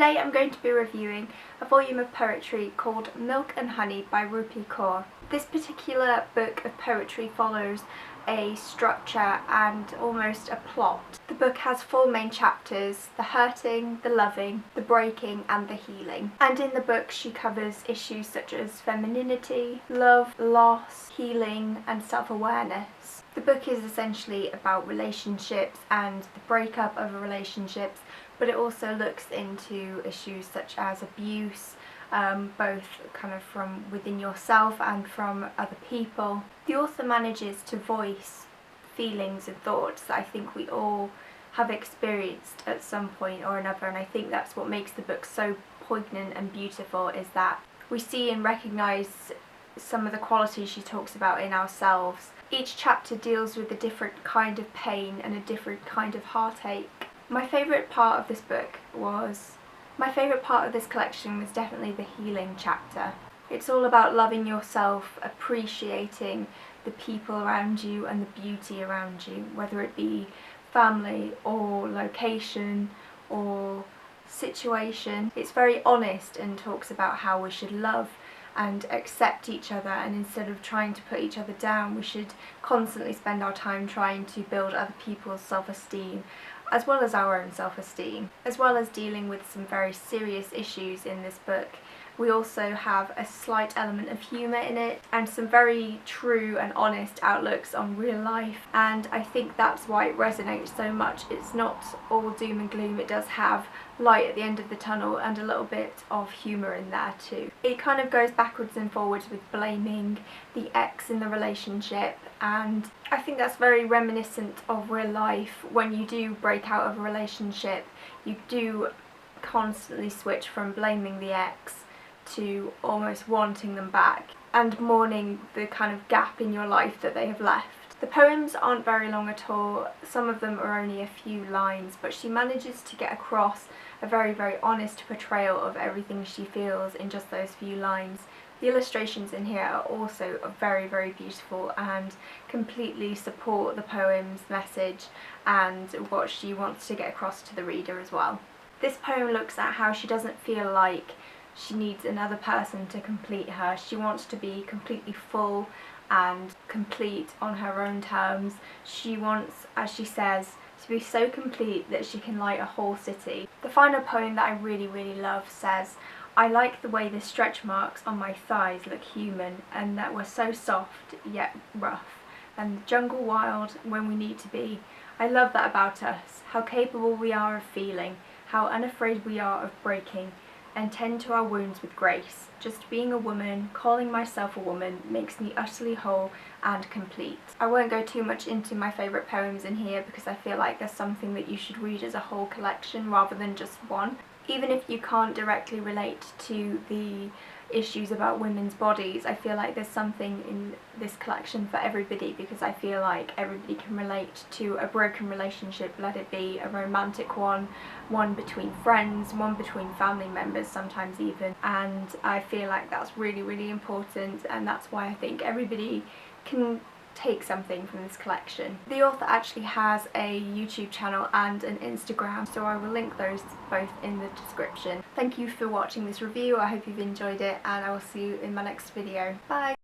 Today I'm going to be reviewing a volume of poetry called Milk and Honey by Rupi Kaur. This particular book of poetry follows a structure and almost a plot. The book has 4 main chapters: the hurting, the loving, the breaking and the healing. And in the book she covers issues such as femininity, love, loss, healing and self-awareness. The book is essentially about relationships and the breakup of relationships, but it also looks into issues such as abuse, both kind of from within yourself and from other people. The author manages to voice feelings and thoughts that I think we all have experienced at some point or another, and I think that's what makes the book so poignant and beautiful, is that we see and recognise some of the qualities she talks about in ourselves. Each chapter deals with a different kind of pain and a different kind of heartache. My favourite part of this collection was definitely the healing chapter. It's all about loving yourself, appreciating the people around you and the beauty around you, whether it be family or location or situation. It's very honest and talks about how we should love and accept each other, and instead of trying to put each other down, we should constantly spend our time trying to build other people's self-esteem as well as our own self-esteem. As well as dealing with some very serious issues in this book, we also have a slight element of humour in it and some very true and honest outlooks on real life, and I think that's why it resonates so much. It's not all doom and gloom, it does have light at the end of the tunnel and a little bit of humour in there too. It kind of goes backwards and forwards with blaming the ex in the relationship, and I think that's very reminiscent of real life. When you do break out of a relationship, you do constantly switch from blaming the ex to almost wanting them back and mourning the kind of gap in your life that they have left. The poems aren't very long at all, some of them are only a few lines, but she manages to get across a very, very honest portrayal of everything she feels in just those few lines. The illustrations in here are also very, very beautiful and completely support the poem's message and what she wants to get across to the reader as well. This poem looks at how she doesn't feel like she needs another person to complete her. She wants to be completely full and complete on her own terms. She wants, as she says, to be so complete that she can light a whole city. The final poem that I really, really love says, "I like the way the stretch marks on my thighs look human and that we're so soft yet rough, and the jungle wild when we need to be. I love that about us, how capable we are of feeling, how unafraid we are of breaking, and tend to our wounds with grace. Just being a woman, calling myself a woman, makes me utterly whole and complete." I won't go too much into my favourite poems in here because I feel like there's something that you should read as a whole collection rather than just one. Even if you can't directly relate to the issues about women's bodies, I feel like there's something in this collection for everybody, because I feel like everybody can relate to a broken relationship, let it be a romantic one, one between friends, one between family members sometimes even, and I feel like that's really, really important, and that's why I think everybody can take something from this collection. The author actually has a YouTube channel and an Instagram, so I will link those both in the description. Thank you for watching this review, I hope you've enjoyed it, and I will see you in my next video. Bye!